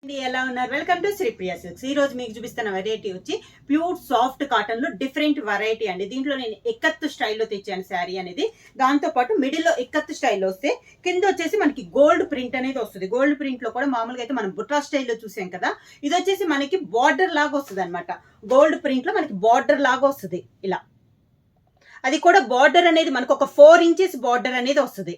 ఎలా ఉన్నారు? Welcome to Sripriya silks. ఈ రోజు మీకు చూపిస్తున్న వెరైటీ వచ్చి ప్యూర్ సాఫ్ట్ కాటన్ లో డిఫరెంట్ వెరైటీ అండి. దీంట్లో నేను ఎక్కత్తు స్టైల్లో తెచ్చాను శారీ అనేది. దాంతో పాటు మిడిల్ లో ఎక్కత్తు స్టైల్లో వస్తే కింద వచ్చేసి మనకి గోల్డ్ ప్రింట్ అనేది వస్తుంది. గోల్డ్ ప్రింట్ లో కూడా మామూలుగా అయితే మనం బుట్రా స్టైల్లో చూసాం కదా, ఇది వచ్చేసి మనకి బార్డర్ లాగా వస్తుంది అనమాట. గోల్డ్ ప్రింట్ లో మనకి బార్డర్ లాగా వస్తుంది ఇలా. అది కూడా బార్డర్ అనేది మనకు ఒక 4 ఇంచెస్ బార్డర్ అనేది వస్తుంది.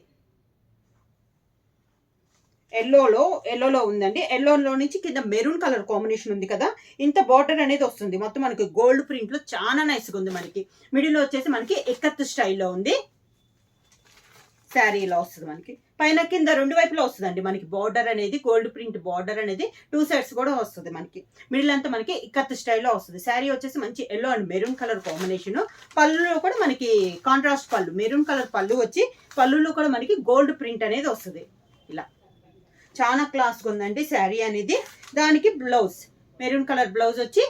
ఎల్లోలో ఉందండి. ఎల్లోలో నుంచి కింద మెరూన్ కలర్ కాంబినేషన్ ఉంది కదా, ఇంత బార్డర్ అనేది వస్తుంది. మొత్తం మనకి గోల్డ్ ప్రింట్ లో చాలా నైస్ గా ఉంది. మనకి మిడిల్ వచ్చేసి మనకి ఎక్కత్తు స్టైల్లో ఉంది. శారీ ఇలా వస్తుంది. మనకి పైన కింద రెండు వైపులో వస్తుందండి మనకి బార్డర్ అనేది, గోల్డ్ ప్రింట్ బార్డర్ అనేది 2 సైడ్స్ కూడా వస్తుంది. మనకి మిడిల్ అంతా మనకి ఇక్కత్తు స్టైల్లో వస్తుంది. శారీ వచ్చేసి మంచి yellow and maroon colour combination. పళ్ళులో కూడా మనకి కాంట్రాస్ట్ పళ్ళు, మెరూన్ కలర్ పళ్ళు వచ్చి పళ్ళులో కూడా మనకి గోల్డ్ ప్రింట్ అనేది వస్తుంది. ఇలా చాలా క్లాస్గా ఉందండి శారీ అనేది. దానికి బ్లౌజ్ మెరూన్ కలర్ బ్లౌజ్ వచ్చి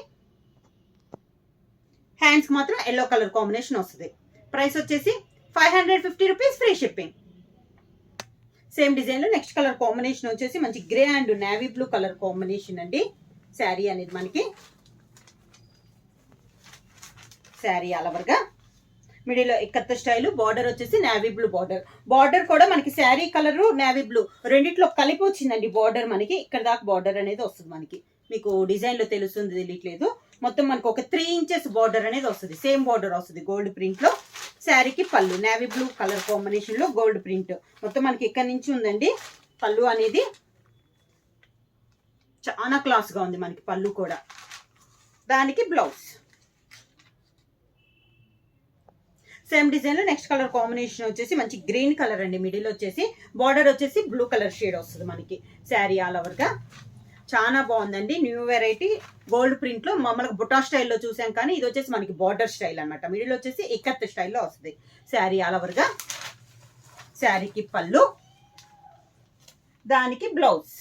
హ్యాండ్స్కి మాత్రం ఎల్లో కలర్ కాంబినేషన్ వస్తుంది. ప్రైస్ వచ్చేసి 550 రూపీస్, ఫ్రీ షిప్పింగ్. సేమ్ డిజైన్లో నెక్స్ట్ కలర్ కాంబినేషన్ వచ్చేసి మంచి grey and navy blue colour combination అండి. శారీ అనేది మనకి శారీ అలవర్గా మిడిల్ లో ఇక్కత్త స్టైల్, బార్డర్ వచ్చేసి నేవీ బ్లూ బార్డర్. బార్డర్ కూడా మనకి శారీ కలర్ నేవీ బ్లూ రెండిట్లో కలిపి వచ్చిందండి బార్డర్. మనకి ఇక్కడ దాకా బార్డర్ అనేది వస్తుంది. మనకి మీకు డిజైన్ లో తెలుస్తుంది, తెలియట్లేదు. మొత్తం మనకు ఒక 3 ఇంచెస్ బార్డర్ అనేది వస్తుంది. సేమ్ బార్డర్ వస్తుంది గోల్డ్ ప్రింట్ లో. శారీకి పళ్ళు నేవీ బ్లూ కలర్ కాంబినేషన్ లో గోల్డ్ ప్రింట్ మొత్తం మనకి ఇక్కడ నుంచి ఉందండి. పళ్ళు అనేది చాలా క్లాస్ గా ఉంది మనకి పళ్ళు కూడా. దానికి బ్లౌజ్ సేమ్ డిజైన్ లో నెక్స్ట్ కలర్ కాంబినేషన్ వచ్చేసి మంచి గ్రీన్ కలర్ అండి. మిడిల్ వచ్చేసి బార్డర్ వచ్చేసి బ్లూ కలర్ షేడ్ వస్తుంది మనకి. శారీ ఆల్ ఓవర్ గా చాలా బాగుందండి. న్యూ వెరైటీ గోల్డ్ ప్రింట్ లో మామూలుగా బుటా స్టైల్లో చూసాం, కానీ ఇది వచ్చేసి మనకి బార్డర్ స్టైల్ అనమాట. మిడిల్ వచ్చేసి ఇక్కత్ స్టైల్లో వస్తుంది. శారీ ఆల్ ఓవర్ గా శారీకి పళ్ళు, దానికి బ్లౌజ్.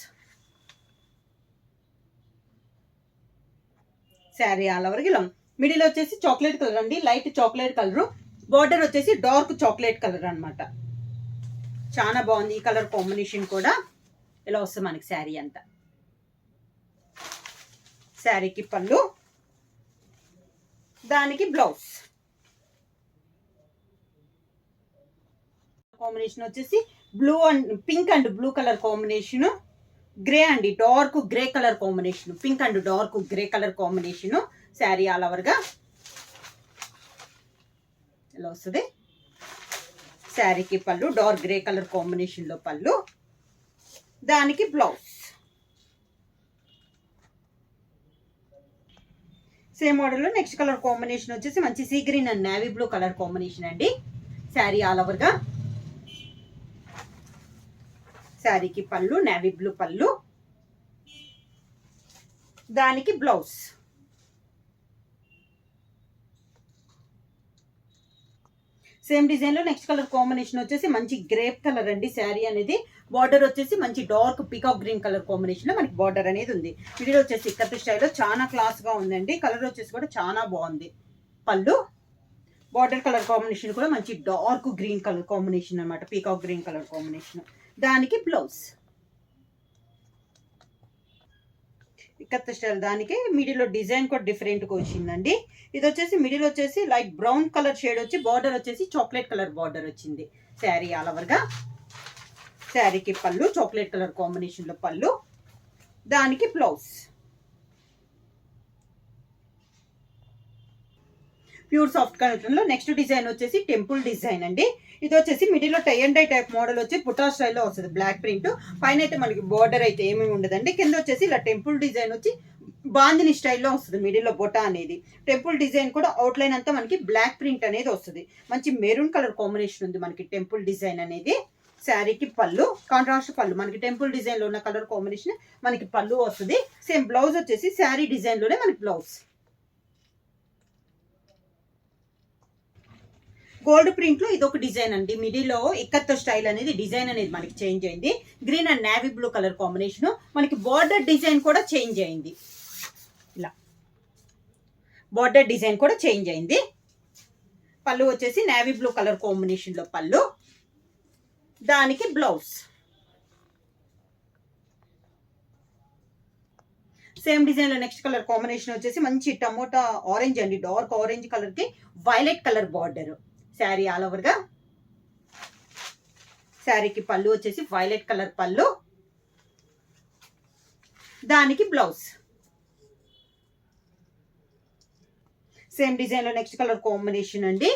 శారీ ఆల్ ఓవర్ గా మిడిల్ వచ్చేసి చాక్లెట్ కలర్ అండి, లైట్ చాక్లెట్ కలర్. బార్డర్ వచ్చేసి డార్క్ చాక్లెట్ కలర్ అనమాట. చాలా బాగుంది ఈ కలర్ కాంబినేషన్ కూడా. ఇలా వస్తుంది మనకి శారీ అంతా. శారీకి పళ్ళు, దానికి బ్లౌజ్. కాంబినేషన్ వచ్చేసి blue and pink and blue colour combination. Grey అండి, dark grey colour combination. Pink and dark grey colour combination. Sari all over గా ఇలా వస్తుంది. శారీకి పళ్ళు డార్క్ గ్రే కలర్ కాంబినేషన్ లో పళ్ళు, దానికి బ్లౌజ్. సేమ్ మోడల్ లో నెక్స్ట్ కలర్ కాంబినేషన్ వచ్చేసి మంచి sea green and navy blue colour combination అండి. శారీ ఆల్ ఓవర్ గా శారీకి పళ్ళు నేవీ బ్లూ పళ్ళు, దానికి బ్లౌజ్. సేమ్ డిజైన్ లో నెక్స్ట్ కలర్ కాంబినేషన్ వచ్చేసి మంచి గ్రేప్ కలర్ అండి. శారీ అనేది బార్డర్ వచ్చేసి మంచి dark peacock green colour combination లో మనకి బార్డర్ అనేది ఉంది. ఇది వచ్చేసి ఇక్కత్ స్టైల్లో చాలా క్లాస్ గా ఉందండి. కలర్ వచ్చేసి కూడా చాలా బాగుంది. పళ్ళు బార్డర్ కలర్ కాంబినేషన్ కూడా మంచి డార్క్ గ్రీన్ కలర్ కాంబినేషన్ అనమాట, పీకాక్ గ్రీన్ కలర్ కాంబినేషన్. దానికి బ్లౌజ్ ఇక్కత్ స్టైల్. దానికి మిడిల్ లో డిజైన్ కూడా డిఫరెంట్ గా వచ్చిందండి. ఇది వచ్చేసి మిడిల్ వచ్చేసి లైట్ బ్రౌన్ కలర్ షేడ్ వచ్చి బార్డర్ వచ్చేసి చాక్లెట్ కలర్ బార్డర్ వచ్చింది. శారీ ఆల్ ఓవర్ గా శారీకి పళ్ళు చాక్లెట్ కలర్ కాంబినేషన్ లో పళ్ళు, దానికి బ్లౌజ్. ప్యూర్ సాఫ్ట్ కాటన్ లో నెక్స్ట్ డిజైన్ వచ్చేసి టెంపుల్ డిజైన్ అండి. ఇది వచ్చేసి మిడిల్ లో tie and dye type model వచ్చి బుటా స్టైల్లో వస్తుంది. బ్లాక్ ప్రింట్ పైన అయితే మనకి బార్డర్ అయితే ఏమీ ఉండదండి. కింద వచ్చేసి ఇలా టెంపుల్ డిజైన్ వచ్చి బాందిని స్టైల్లో వస్తుంది. మిడిల్ లో బొటా అనేది టెంపుల్ డిజైన్ కూడా అవుట్ లైన్ అంతా మనకి బ్లాక్ ప్రింట్ అనేది వస్తుంది. మంచి మెరూన్ కలర్ కాంబినేషన్ ఉంది మనకి టెంపుల్ డిజైన్ అనేది. శారీకి పళ్ళు కాంట్రాస్ట్ పళ్ళు, మనకి టెంపుల్ డిజైన్ లో ఉన్న కలర్ కాంబినేషన్ మనకి పళ్ళు వస్తుంది. సేమ్ బ్లౌజ్ వచ్చేసి శారీ డిజైన్ లోనే మనకి బ్లౌజ్. గోల్డ్ ప్రింట్ లో ఇది ఒక డిజైన్ అండి. మిడిల్ లో ఇక్కత్తో స్టైల్ అనేది డిజైన్ అనేది మనకి చేంజ్ అయింది. Green and navy blue colour combination. మనకి బార్డర్ డిజైన్ కూడా చేంజ్ అయింది. ఇలా బార్డర్ డిజైన్ కూడా చేంజ్ అయింది. పళ్ళు వచ్చేసి నేవీ బ్లూ కలర్ కాంబినేషన్ లో పళ్ళు, దానికి బ్లౌజ్. సేమ్ డిజైన్ లో నెక్స్ట్ కలర్ కాంబినేషన్ వచ్చేసి మంచి టమోటా ఆరెంజ్ అండి, డార్క్ ఆరెంజ్ కలర్ కి violet colour border. Sari all over గా. శారీకి పళ్ళు వచ్చేసి వైలెట్ కలర్ పళ్ళు, దానికి బ్లౌజ్. సేమ్ డిజైన్ లో నెక్స్ట్ కలర్ కాంబినేషన్ అండి.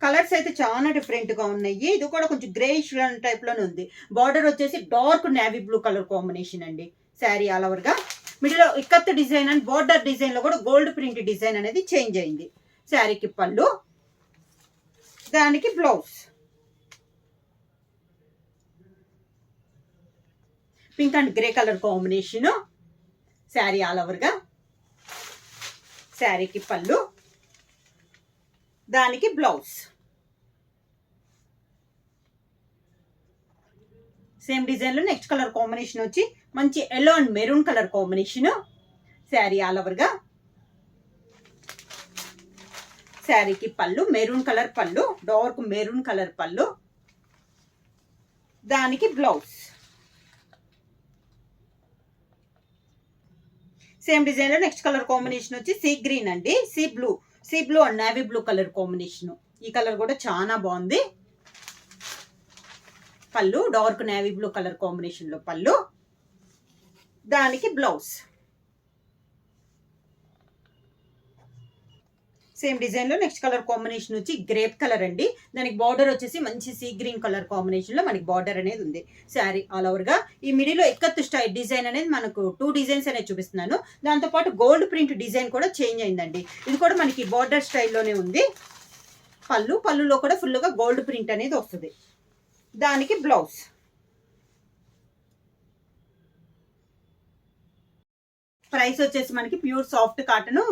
కలర్స్ అయితే చాలా డిఫరెంట్ గా ఉన్నాయి. ఇది కూడా కొంచెం గ్రేయిష్ టైప్ లోనే ఉంది. బార్డర్ వచ్చేసి dark navy blue colour combination అండి. శారీ ఆల్ ఓవర్ గా. మిడిల్ లో ikat design and border design లో కూడా గోల్డ్ ప్రింట్ డిజైన్ అనేది చేంజ్ అయింది. శారీకి పళ్ళు, దానికి blouse. Pink and grey colour combination. Sari all over గా. శారీకి పళ్ళు, దానికి బ్లౌజ్. సేమ్ డిజైన్ లో నెక్స్ట్ కలర్ కాంబినేషన్ వచ్చి మంచి yellow and maroon colour combination. Sari all over గా. శారీకి పళ్ళు మెరూన్ కలర్ పళ్ళు, డార్క్ మెరూన్ కలర్ పళ్ళు, దానికి బ్లౌజ్. సేమ్ డిజైన్ లో నెక్స్ట్ కలర్ కాంబినేషన్ వచ్చి సీ గ్రీన్ అండి, sea blue and navy blue colour combination. ఈ కలర్ కూడా చాలా బాగుంది. పళ్ళు dark navy blue colour combination లో పళ్ళు, దానికి బ్లౌజ్. సేమ్ డిజైన్ లో నెక్స్ట్ కలర్ కాంబినేషన్ వచ్చి గ్రేప్ కలర్ అండి. దానికి బార్డర్ వచ్చేసి మంచి సీ గ్రీన్ కలర్ కాంబినేషన్ లో మనకి బార్డర్ అనేది ఉంది. శారీ ఆల్ ఓవర్ గా. ఈ మిడిల్ లో ఎక్కత్ స్టైల్ డిజైన్ అనేది మనకు 2 డిజైన్స్ అనేది చూపిస్తున్నాను. దాంతో పాటు గోల్డ్ ప్రింట్ డిజైన్ కూడా చేంజ్ అయిందండి. ఇది కూడా మనకి బార్డర్ స్టైల్లోనే ఉంది. పళ్ళులో కూడా ఫుల్ గా గోల్డ్ ప్రింట్ అనేది వస్తుంది, దానికి బ్లౌజ్. ప్రైస్ వచ్చేసి మనకి pure soft cotton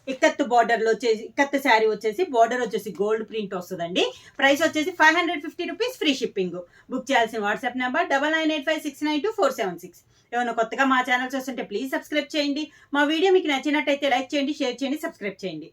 ikat border లో వచ్చేసి ఇక్కత్ శారీ వచ్చేసి బార్డర్ వచ్చేసి గోల్డ్ ప్రింట్ వస్తుందండి. ప్రైస్ వచ్చేసి 550 రూపీస్, ఫ్రీ షిప్పింగ్. బుక్ చేయాల్సిన వాట్సాప్ నెంబర్ 9985692476. ఏమైనా కొత్తగా మా ఛానల్ చూస్తుంటే ప్లీజ్ సబ్స్క్రైబ్ చేయండి. మా వీడియో మీకు నచ్చినట్టయితే లైక్ చేయండి, షేర్ చేయండి, సబ్స్క్రైబ్ చేయండి.